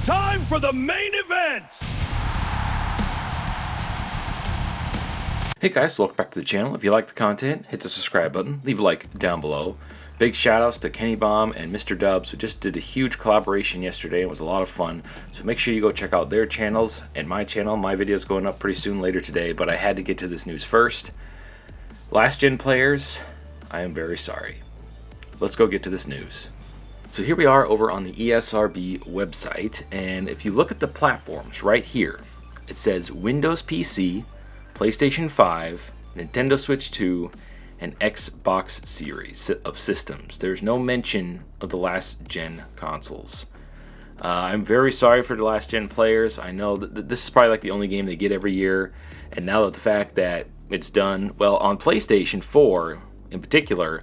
Time for the main event! Hey guys, welcome back to the channel. If you like the content, hit the subscribe button, leave a like down below. Big shoutouts to Kenny Bomb and Mr. Dubs, who just did a huge collaboration yesterday. It was a lot of fun. So make sure you go check out their channels and my channel. My video is going up pretty soon later today, but I had to get to this news first. Last gen players, I am very sorry. Let's go get to this news. So here we are over on the ESRB website, and if you look at the platforms right here, it says Windows PC, PlayStation 5, Nintendo Switch 2, and Xbox series of systems. There's no mention of the last gen consoles. I'm very sorry for the last gen players. I know that this is probably like the only game they get every year, and now that the fact that it's done, well, on PlayStation 4 in particular,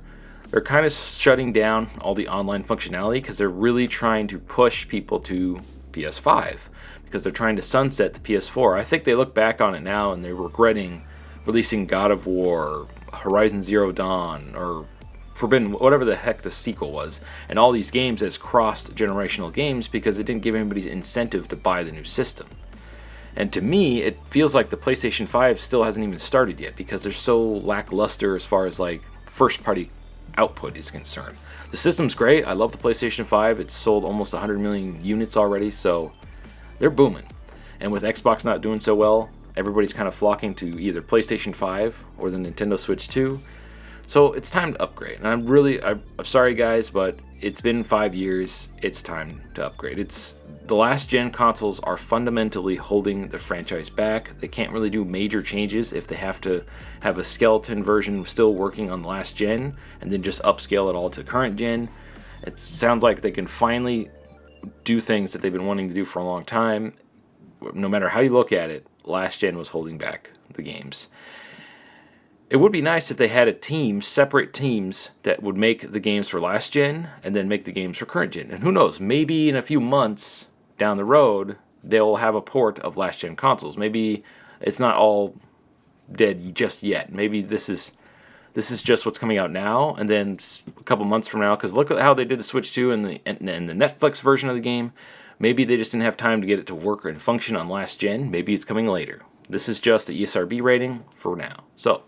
they're kind of shutting down all the online functionality because they're really trying to push people to PS5 because they're trying to sunset the PS4. I think they look back on it now and they're regretting releasing God of War, Horizon Zero Dawn, or Forbidden, whatever the heck the sequel was, and all these games as cross-generational games because it didn't give anybody incentive to buy the new system. And to me, it feels like the PlayStation 5 still hasn't even started yet because they're so lackluster as far as like first-party output is concerned. The system's great. I love the PlayStation 5. It's sold almost 100 million units already, so they're booming. And with Xbox not doing so well, everybody's kind of flocking to either PlayStation 5 or the Nintendo Switch 2. So it's time to upgrade. And I'm sorry guys, but it's been 5 years. It's time to upgrade. The last gen consoles are fundamentally holding the franchise back. They can't really do major changes if they have to have a skeleton version still working on the last gen and then just upscale it all to current gen. It sounds like they can finally do things that they've been wanting to do for a long time. No matter how you look at it, last gen was holding back the games. It would be nice if they had a team, separate teams, that would make the games for last gen and then make the games for current gen. And who knows, maybe in a few months down the road, they'll have a port of last gen consoles. Maybe it's not all dead just yet. Maybe this is just what's coming out now, and then a couple months from now, because look at how they did the Switch 2 and the Netflix version of the game. Maybe they just didn't have time to get it to work and function on last gen. Maybe it's coming later. This is just the ESRB rating for now. So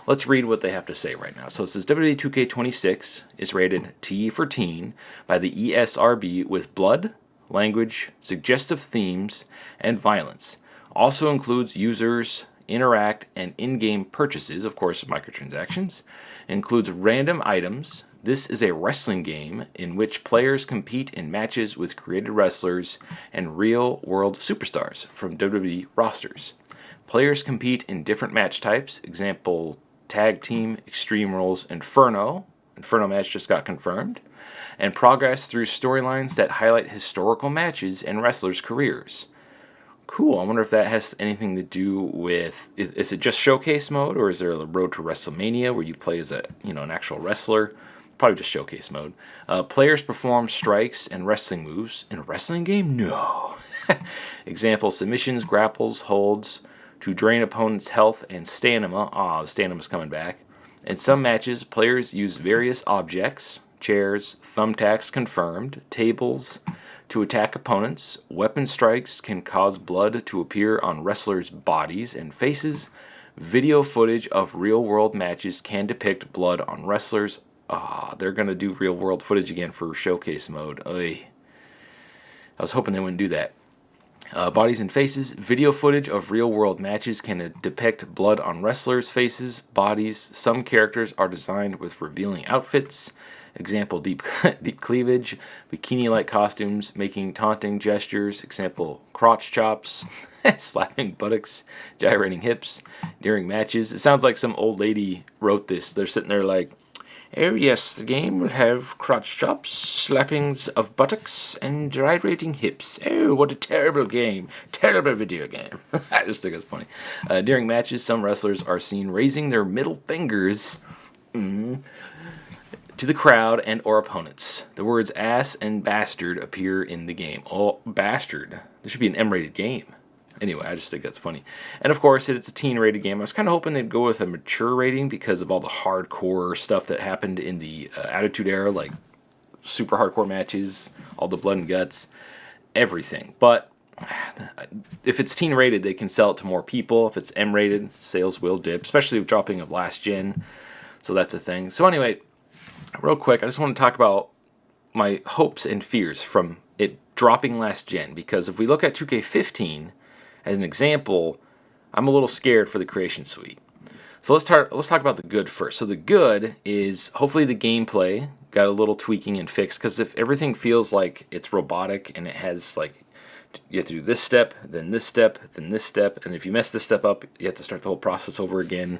let's read what they have to say right now. So it says WWE 2K26 is rated T for teen by the ESRB with blood, language, suggestive themes, and violence. Also includes users, interact, and in-game purchases, of course microtransactions. Includes random items. This is a wrestling game in which players compete in matches with created wrestlers and real-world superstars from WWE rosters. Players compete in different match types, example, Tag Team, Extreme Rules, Inferno. Inferno match just got confirmed. And progress through storylines that highlight historical matches and wrestlers' careers. Cool. I wonder if that has anything to do with, is it just showcase mode, or is there a road to WrestleMania where you play as an actual wrestler? Probably just showcase mode. Players perform strikes and wrestling moves in a wrestling game? No. Example, submissions, grapples, holds to drain opponents' health and stamina. The stamina's coming back. In some matches, players use various objects, chairs, thumbtacks confirmed, tables, to attack opponents. Weapon strikes can cause blood to appear on wrestlers' bodies and faces. Video footage of real-world matches can depict blood on wrestlers. They're going to do real-world footage again for showcase mode. Oy. I was hoping they wouldn't do that. Bodies and faces. Video footage of real-world matches can depict blood on wrestlers' faces, bodies. Some characters are designed with revealing outfits. Example, deep cleavage, bikini-like costumes, making taunting gestures. Example, crotch chops, slapping buttocks, gyrating hips during matches. It sounds like some old lady wrote this. They're sitting there like, oh yes, the game will have crotch chops, slappings of buttocks, and gyrating hips. Oh, what a terrible game. Terrible video game. I just think it's funny. During matches, some wrestlers are seen raising their middle fingers to the crowd and or opponents. The words ass and bastard appear in the game. Oh, bastard. This should be an M-rated game. Anyway, I just think that's funny. And of course, it's a teen-rated game. I was kind of hoping they'd go with a mature rating because of all the hardcore stuff that happened in the Attitude Era, like super hardcore matches, all the blood and guts. everything. But if it's teen rated, they can sell it to more people. If it's M rated, sales will dip, especially with dropping of last gen. So that's a thing. So anyway, real quick, I just want to talk about my hopes and fears from it dropping last gen. Because if we look at 2K15 as an example, I'm a little scared for the creation suite. So let's talk about the good first. So the good is hopefully the gameplay got a little tweaking and fixed, because if everything feels like it's robotic and it has like you have to do this step, then this step, then this step, and if you mess this step up, you have to start the whole process over again.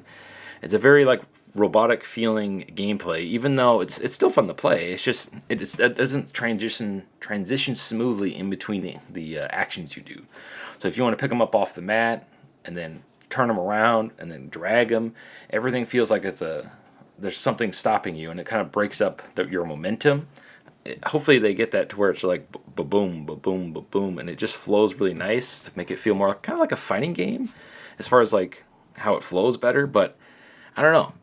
It's a very like robotic feeling gameplay, even though it's still fun to play. It's just it doesn't transition smoothly in between the actions you do. So if you want to pick them up off the mat and then turn them around and then drag them, everything feels like there's something stopping you, and it kind of breaks up your momentum. Hopefully they get that to where it's like ba-boom, ba-boom, ba-boom, and it just flows really nice to make it feel more kind of like a fighting game as far as like how it flows better. But I don't know,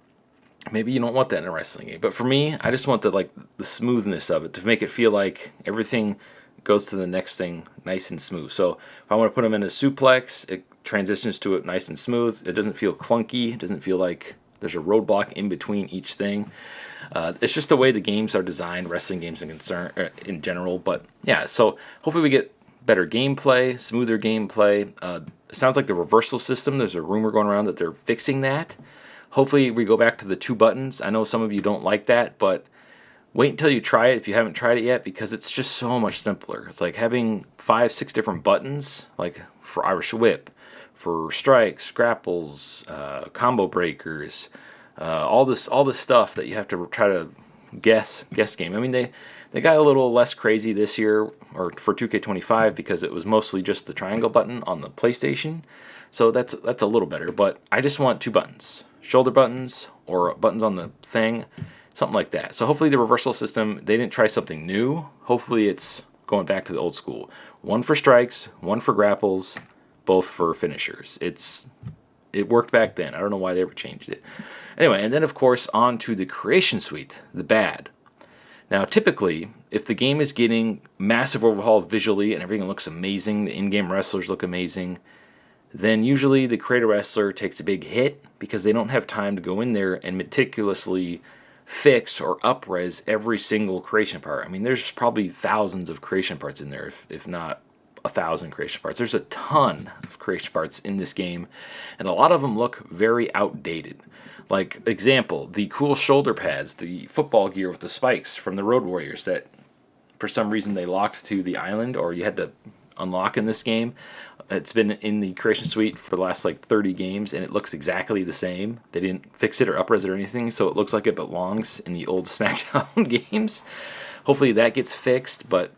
maybe you don't want that in a wrestling game, but for me, I just want the smoothness of it to make it feel like everything goes to the next thing nice and smooth. So if I want to put them in a suplex, it transitions to it nice and smooth. It doesn't feel clunky. It doesn't feel like there's a roadblock in between each thing. It's just the way the games are designed, wrestling games in general. But yeah, so hopefully we get better gameplay, smoother gameplay. It sounds like the reversal system, there's a rumor going around that they're fixing that. Hopefully we go back to the 2 buttons. I know some of you don't like that, but wait until you try it if you haven't tried it yet, because it's just so much simpler. It's like having 5-6 different buttons, like for Irish Whip, for strikes, grapples, combo breakers, all this stuff that you have to try to guess game. I mean, they got a little less crazy this year, or for 2K25, because it was mostly just the triangle button on the PlayStation. So that's a little better, but I just want 2 buttons, shoulder buttons or buttons on the thing, something like that. So hopefully the reversal system, they didn't try something new. Hopefully it's going back to the old school. 1 for strikes, 1 for grapples, both for finishers. It worked back then. I don't know why they ever changed it. Anyway, and then of course on to the creation suite, the bad. Now typically, if the game is getting massive overhaul visually and everything looks amazing, the in-game wrestlers look amazing, then usually the creator wrestler takes a big hit because they don't have time to go in there and meticulously fix or up-res every single creation part. I mean, there's probably thousands of creation parts in there, if not 1,000 creation parts. There's a ton of creation parts in this game, and a lot of them look very outdated. Like, example, the cool shoulder pads, the football gear with the spikes from the Road Warriors that for some reason they locked to the island, or you had to unlock in this game. It's been in the creation suite for the last like 30 games, and it looks exactly the same. They didn't fix it or up-res it or anything, so it looks like it belongs in the old SmackDown games. Hopefully that gets fixed, but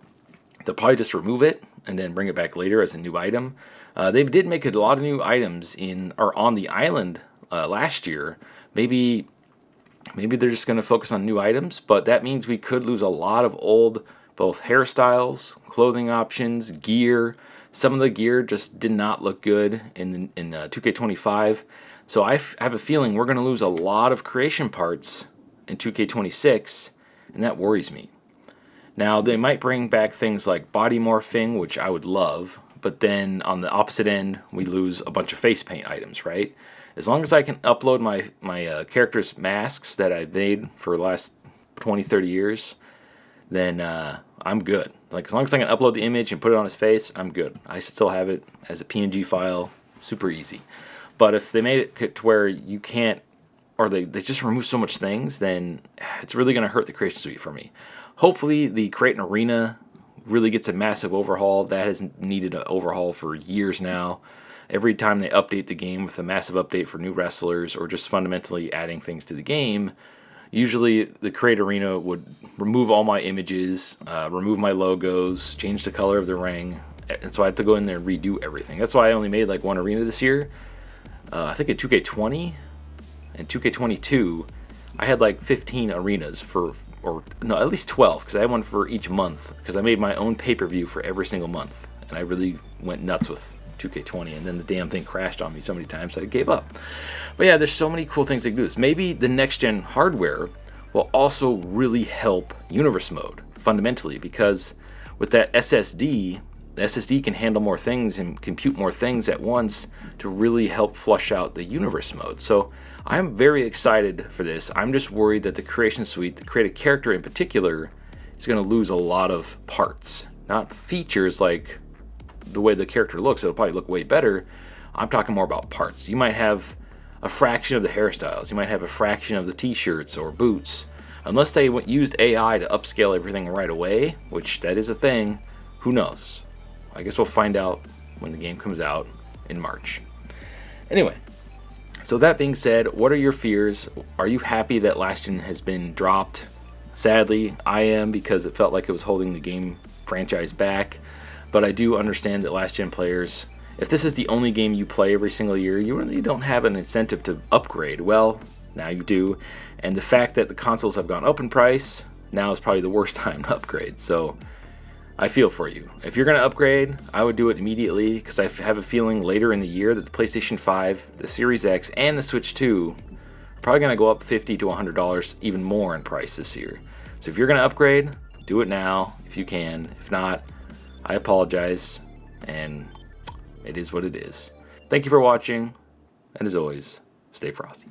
they'll probably just remove it and then bring it back later as a new item. They did make a lot of new items on the island last year. Maybe they're just going to focus on new items, but that means we could lose a lot of old both hairstyles, clothing options, gear. Some of the gear just did not look good in 2K25. So I have a feeling we're going to lose a lot of creation parts in 2K26, and that worries me. Now, they might bring back things like body morphing, which I would love, but then on the opposite end, we lose a bunch of face paint items, right? As long as I can upload my character's masks that I've made for the last 20, 30 years, then I'm good. Like, as long as I can upload the image and put it on his face, I'm good. I still have it as a PNG file, super easy. But if they made it to where you can't, or they just remove so much things, then it's really going to hurt the creation suite for me. Hopefully the Create an Arena really gets a massive overhaul. That has needed an overhaul for years now. Every time they update the game with a massive update for new wrestlers or just fundamentally adding things to the game, usually the Create Arena would remove all my images, remove my logos, change the color of the ring, and so I had to go in there and redo everything. That's why I only made like 1 arena this year. I think in 2K20 and 2K22, I had like 15 arenas at least 12, because I had one for each month, because I made my own pay-per-view for every single month, and I really went nuts with 2K20, and then the damn thing crashed on me so many times that I gave up. But yeah, there's so many cool things they can do this. Maybe the next gen hardware will also really help universe mode fundamentally, because with that SSD, The SSD can handle more things and compute more things at once to really help flush out the universe mode. So I'm very excited for this. I'm just worried that the creation suite, the create a character in particular, is going to lose a lot of parts. Not features like the way the character looks, it'll probably look way better. I'm talking more about parts. You might have a fraction of the hairstyles. You might have a fraction of the t-shirts or boots. Unless they used AI to upscale everything right away, which that is a thing, who knows? I guess we'll find out when the game comes out in March. Anyway, so that being said, what are your fears? Are you happy that Last Gen has been dropped? Sadly, I am, because it felt like it was holding the game franchise back. But I do understand that Last Gen players, if this is the only game you play every single year, you really don't have an incentive to upgrade. Well, now you do. And the fact that the consoles have gone up in price, now is probably the worst time to upgrade. So I feel for you. If you're going to upgrade, I would do it immediately, because I have a feeling later in the year that the PlayStation 5, the Series X, and the Switch 2 are probably going to go up $50 to $100 even more in price this year. So if you're going to upgrade, do it now if you can. If not, I apologize, and it is what it is. Thank you for watching, and as always, stay frosty.